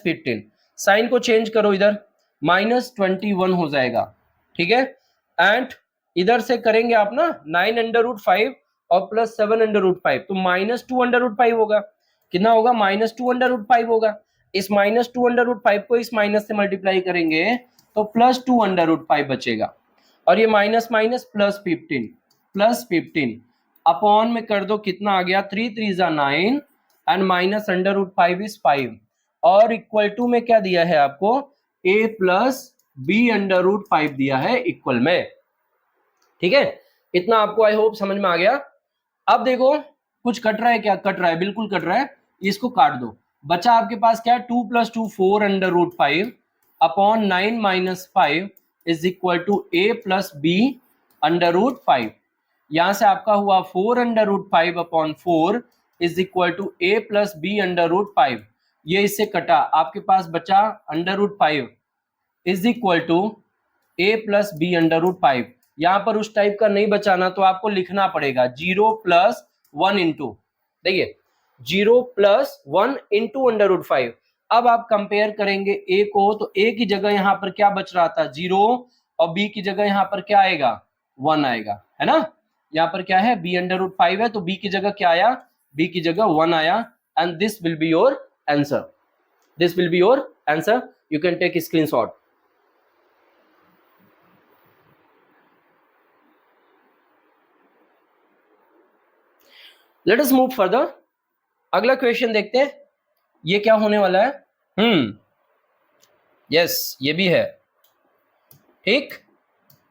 Speaker 1: 15 sign को चेंज करो, इधर माइनस 21 हो जाएगा, ठीक है। एंड इधर से करेंगे आप ना 9 अंडर रूट 5 और प्लस 7 अंडर रूट 5, तो माइनस 2 अंडर रूट 5 होगा, कितना होगा, माइनस 2 अंडर रूट 5 होगा। इस माइनस 2 अंडर रूट 5 को इस माइनस से मल्टीप्लाई करेंगे तो प्लस 2 अंडर रूट 5 बचेगा, और ये माइनस माइनस प्लस 15 अपॉन में कर दो, कितना आ गया, 3 3 जा 9 and minus under root 5 is 5, और इक्वल टू में क्या दिया है आपको, a plus B under root 5 दिया है इक्वल में, ठीक है। इतना आपको आई होप समझ में आ गया। अब देखो कुछ कट रहा है क्या, कट रहा है, बिल्कुल कट रहा है, इसको काट दो, बचा आपके पास क्या, 2 plus 2 4 under root 5 upon 9 minus 5 is equal to a plus B under root 5। यहां से आपका हुआ 4 under root 5 upon 4 is equal to a plus B under root 5। ये इससे कटा, आपके पास बचा under root 5 is equal to a plus B under root 5। यहां पर उस टाइप का नहीं बचाना, तो आपको लिखना पड़ेगा 0 प्लस 1 इंटू, देखिए 0 प्लस 1 इंटू अंडर रूट 5। अब आप कंपेयर करेंगे a को, तो a की जगह यहाँ पर क्या बच रहा था, 0, और b की जगह यहाँ पर क्या आएगा, 1 आएगा, है ना। यहाँ पर क्या है, b अंडर रूट 5 है, तो b की जगह क्या आया, b की जगह 1 आया, and this will be your answer, this will be your answer. You can take screenshot. Let us move further, अगला क्वेश्चन देखते हैं, ये क्या होने वाला है, यस ये भी है, ठीक।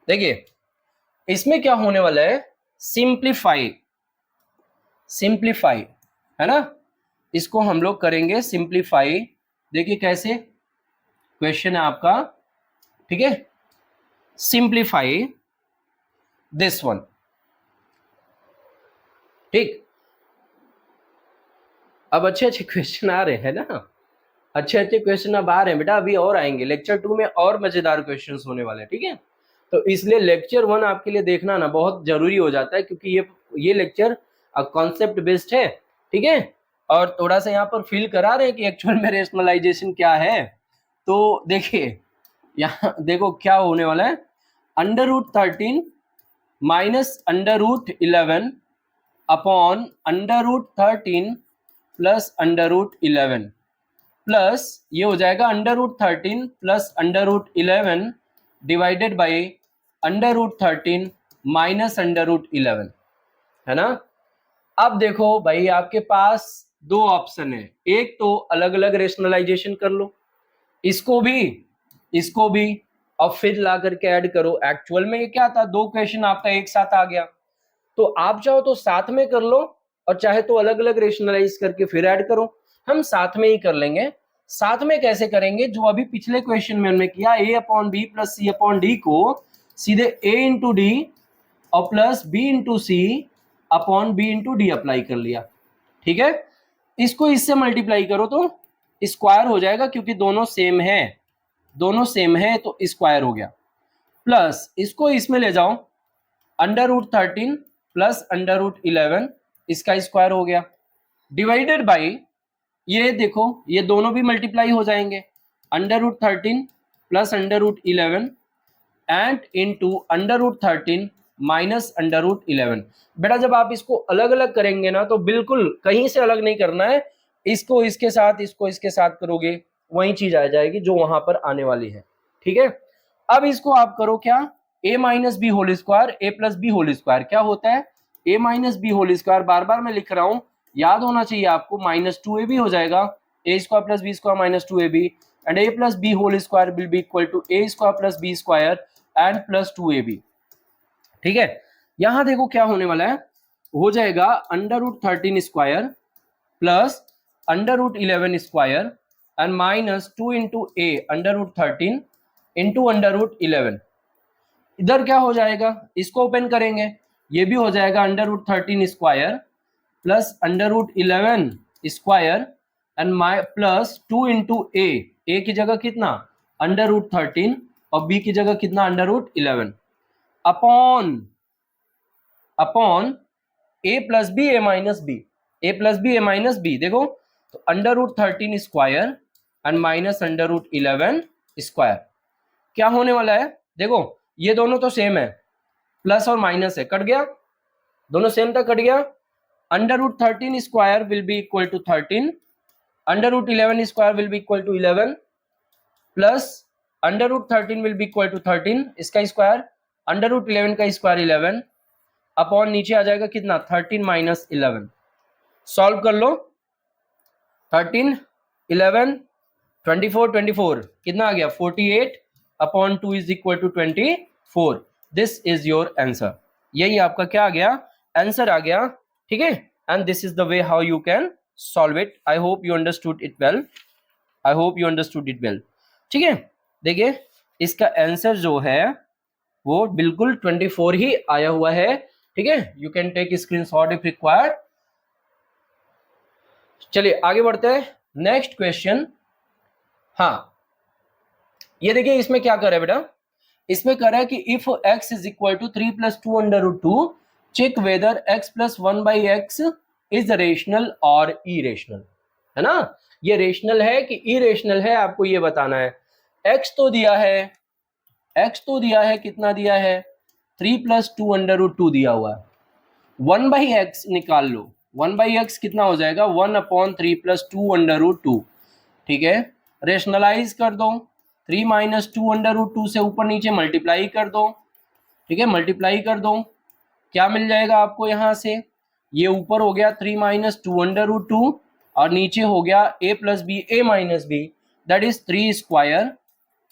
Speaker 1: देखिए इसमें क्या होने वाला है, सिंप्लीफाई है ना, इसको हम लोग करेंगे सिंप्लीफाई। देखिए कैसे, क्वेश्चन है आपका, ठीक है, सिंप्लीफाई दिस वन, ठीक। अब अच्छे अच्छे क्वेश्चन आ रहे हैं ना, अच्छे अच्छे क्वेश्चन अब आ रहे हैं बेटा, अभी और आएंगे, लेक्चर 2 में और मजेदार क्वेश्चंस होने वाले हैं, ठीक है। तो इसलिए लेक्चर 1 आपके लिए देखना ना बहुत जरूरी हो जाता है, क्योंकि ये लेक्चर कॉन्सेप्ट बेस्ड है, ठीक है, और थोड़ा सा यहाँ पर फील करा रहे हैं कि एक्चुअल में रेशनलाइजेशन क्या है। तो देखिए यहाँ देखो क्या होने वाला है, √13 माइनस √11 अपॉन √13 प्लस √11 प्लस ये हो जाएगा √13 प्लस √11 डिवाइडेड बाई √13 माइनस √11, है ना। अब देखो भाई, आपके पास दो ऑप्शन है, एक तो अलग अलग रेशनलाइजेशन कर लो, इसको भी और फिर ला करके ऐड करो। एक्चुअल में ये क्या था, दो क्वेश्चन आपका एक साथ आ गया, तो आप चाहो तो साथ में कर लो और चाहे तो अलग अलग रेशनलाइज करके फिर ऐड करो। हम साथ में ही कर लेंगे। साथ में कैसे करेंगे, जो अभी पिछले क्वेश्चन में हमने किया, a upon B plus C upon D को सीधे a इंटू डी और प्लस b इंटू सी upon b into D apply कर लिया, ठीक है। इसको इससे मल्टीप्लाई करो तो स्क्वायर हो जाएगा, क्योंकि दोनों सेम है तो स्क्वायर हो गया। प्लस इसको इसमें ले जाओ, √13 प्लस √11 इसका स्क्वायर हो गया, डिवाइडेड बाई ये देखो ये दोनों भी मल्टीप्लाई हो जाएंगे, √13 प्लस √11 एंड इनटू √13 माइनस √11। बेटा जब आप इसको अलग अलग करेंगे ना, तो बिल्कुल कहीं से अलग नहीं करना है, इसको इसके साथ करोगे, वही चीज आ जाएगी जो वहां पर आने वाली है, ठीक है। अब इसको आप करो क्या, a minus B whole square A plus B whole square क्या होता है, a minus B whole square, बार बार मैं लिख रहा हूं, याद होना चाहिए आपको, -2ab हो जाएगा, a square plus B square minus 2ab and a plus B whole square will be equal to a square plus B square and plus 2ab, ठीक है। यहां देखो क्या होने वाला है, हो जाएगा √13 square plus √11 square and minus 2 into A √13 into √11। इधर क्या हो जाएगा, इसको ओपन करेंगे, ये भी हो जाएगा √13 square plus √11 square and plus 2 into A की जगह कितना √13 और बी की जगह कितना √11 upon a plus B A minus b, देखो तो √13 स्क्वायर एंड माइनस √11 स्क्वायर क्या होने वाला है, देखो ये दोनों तो सेम है, प्लस और माइनस है, कट गया, दोनों सेम था, कट गया, √13 square will be equal to 13, √11 square will be equal to 11 plus √13 will be equal to 13 इसका स्क्वायर, √11 का स्क्वायर 11 अपॉन नीचे आ जाएगा कितना 13 माइनस 11, सॉल्व कर लो, 13 11 24 कितना आ गया 48 upon 2 is equal to 24, this is your answer, यही आपका क्या आ गया, आंसर आ गया, ठीक है। And this is the way how you can solve it. I hope you understood it well, ठीक है। देखिए इसका आंसर जो है वो बिल्कुल 24 ही आया हुआ है, ठीक है। You can take screenshot if required. चलिए आगे बढ़ते हैं, नेक्स्ट क्वेश्चन। हाँ ये देखिए इसमें क्या कर रहा है बेटा, इसमें कर रहा है कि if x is equal to 3 plus 2 √2 check whether x plus 1/x is rational और इरेशनल, है ना। ये रेशनल है कि इरेशनल है, आपको ये बताना है। x तो दिया है, कितना दिया है 3 प्लस 2 √2 दिया हुआ है, 1/x निकाल लो, 1/x कितना हो जाएगा 1/3 प्लस 2 √2, ठीक है। रेशनलाइज कर दो, 3 माइनस 2 √2 से ऊपर नीचे मल्टीप्लाई कर दो, ठीक है, मल्टीप्लाई कर दो, क्या मिल जाएगा आपको यहाँ से, ये ऊपर हो गया 3 माइनस 2 √2 और नीचे हो गया a plus B A minus B, that is 3 square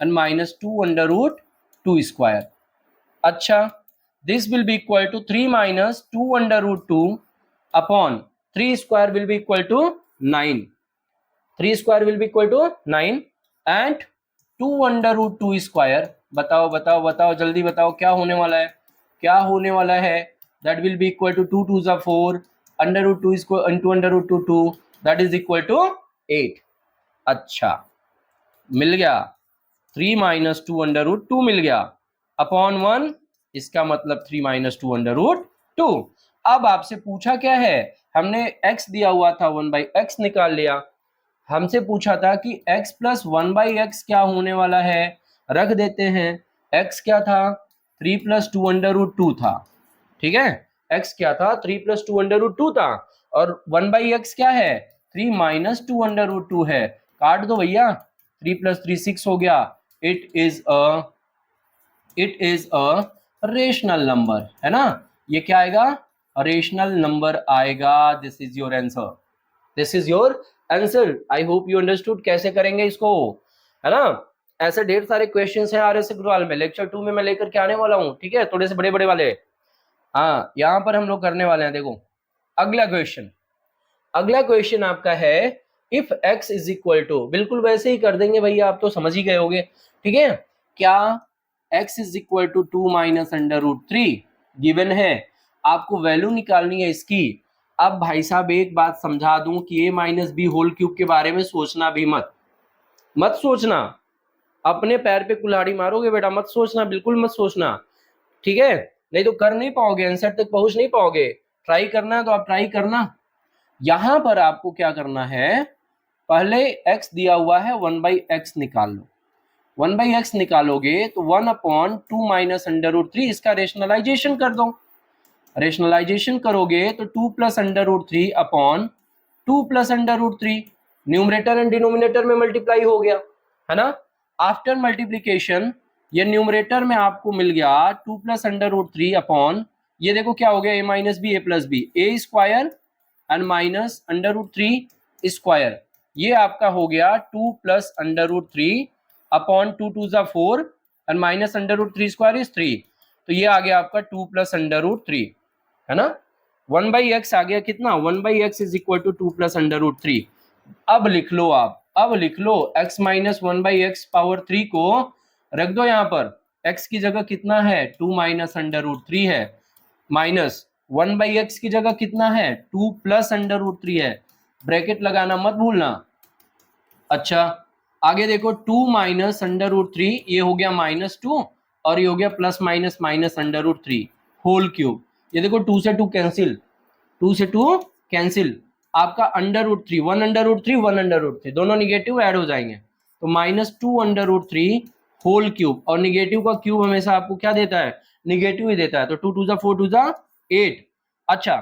Speaker 1: and minus 2 √2 square. अच्छा, this will be equal to 3 minus 2 √2 upon 3 square will be equal to 9, 3 square will be equal to 9 and 2 √2 square, बताओ जल्दी बताओ क्या होने वाला है, that will be equal to 2 2 जा 4 √2 into √2 2, that is equal to 8। अच्छा मिल गया, 3 माइनस 2 √2 मिल गया अपॉन 1, इसका मतलब 3 माइनस 2 √2। अब आपसे पूछा क्या है, हमने x दिया हुआ था 1/x निकाल लिया, हमसे पूछा था कि x प्लस 1/x क्या होने वाला है, रख देते हैं। x क्या था 3 प्लस 2 अंडर रूट 2 था, ठीक है। x क्या था, 3 प्लस 2 अंडर रूट 2 था, और 1/x क्या है, 3 माइनस 2 अंडर रूट 2 है। काट दो भैया, 3 प्लस 3 6 हो गया। It is a rational number, है ना। ये क्या आएगा, रेशनल नंबर आएगा। This is your answer, this is your answer. I hope you understood कैसे करेंगे इसको, है ना। ऐसे ढेर सारे क्वेश्चंस हैं RS अग्रवाल में, लेक्चर 2 में मैं लेकर के आने वाला हूँ, ठीक है, थोड़े से बड़े बड़े वाले। हाँ, यहाँ पर हम लोग करने वाले हैं। देखो अगला क्वेश्चन, अगला क्वेश्चन आपका है if x is equal to, बिल्कुल वैसे ही कर देंगे भैया, आप तो समझ ही गए होगे, ठीक है। क्या x is equal to 2 minus under root 3 given है, आपको वैल्यू निकालनी है इसकी। अब भाई साहब एक बात समझा दूं कि a minus B whole cube के बारे में सोचना भी मत सोचना, अपने पैर पे कुल्हाड़ी मारोगे बेटा, मत सोचना, बिल्कुल मत सोचना, ठीक है। नहीं तो कर नहीं पाओगे, आंसर तक पहुंच नहीं पाओगे। ट्राई करना है तो आप ट्राई करना। यहां पर आपको क्या करना है, पहले x दिया हुआ है 1/x निकाल लो। 1/x निकालोगे तो 1/2 माइनस अंडर रूट 3, इसका रेशनलाइजेशन कर दो। रेशनलाइजेशन करोगे तो 2 plus under root 3 upon 2 plus under root 3, numerator and denominator में मल्टीप्लाई हो गया, है ना। आफ्टर मल्टीप्लीकेशन ये न्यूमरेटर में आपको मिल गया 2 प्लस अंडर रूट 3 अपॉन, ये देखो क्या हो गया, a minus B A plus B, a square and minus under root 3 square, ये आपका हो गया 2 प्लस अंडर रूट 3 अपॉन 2 2 जा 4 and minus under root 3 square is 3, तो ये आ गया आपका 2 प्लस अंडर रूट 3, है ना। 1/x आ गया कितना, 1/x is equal to 2 plus under root 3। अब लिख लो आप, अब लिख लो x माइनस 1/x पावर 3 को रख दो यहाँ पर, x की जगह कितना है 2 माइनस अंडर रूट 3 है, माइनस 1/x की जगह कितना है 2 प्लस अंडर रूट 3 है, ब्रैकेट लगाना मत भूलना। अच्छा आगे देखो 2 माइनस अंडर रूट 3, ये हो गया -2 और ये हो गया plus minus minus under root 3 whole cube, ये देखो 2 से 2 कैंसिल, 2 से 2 कैंसिल, आपका under root 3, 1 under root 3 1 under root 3 दोनों निगेटिव ऐड हो जाएंगे, तो -2 अंडर रूट 3 होल क्यूब, और निगेटिव का क्यूब हमेशा आपको क्या देता है, निगेटिव ही देता है, तो 2 2 जा 4 2 जा 8। अच्छा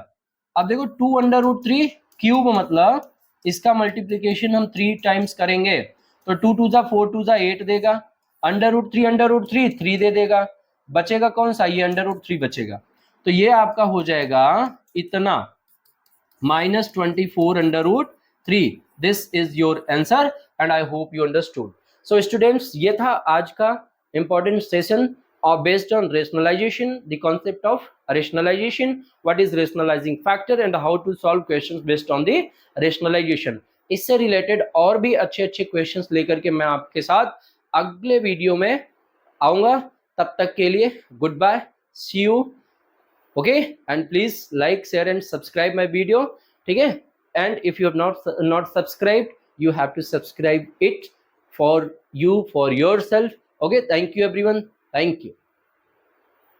Speaker 1: अब देखो 2 अंडर रूट 3 क्यूब मतलब इसका मल्टीप्लीकेशन हम 3 टाइम्स करेंगे, तो 2 2 जा 4 2 जा 8 देगा, अंडर रूट 3 3 दे देगा, बचेगा कौन सा, ये अंडर रूट 3 बचेगा, तो ये आपका हो जाएगा इतना -24 under root 3। This is your answer and I hope you understood. So students ये था आज का इंपॉर्टेंट सेशन और based on rationalisation, the concept of rationalisation, what is rationalising factor and how to solve questions based on the rationalisation. इससे related और भी अच्छे अच्छे क्वेश्चंस लेकर के मैं आपके साथ अगले वीडियो में आऊंगा, तब तक के लिए good bye, see you, okay, and please like, share and subscribe my video, ठीक है, and if you have not subscribed you have to subscribe it for you, for yourself, okay, thank you everyone, thank you।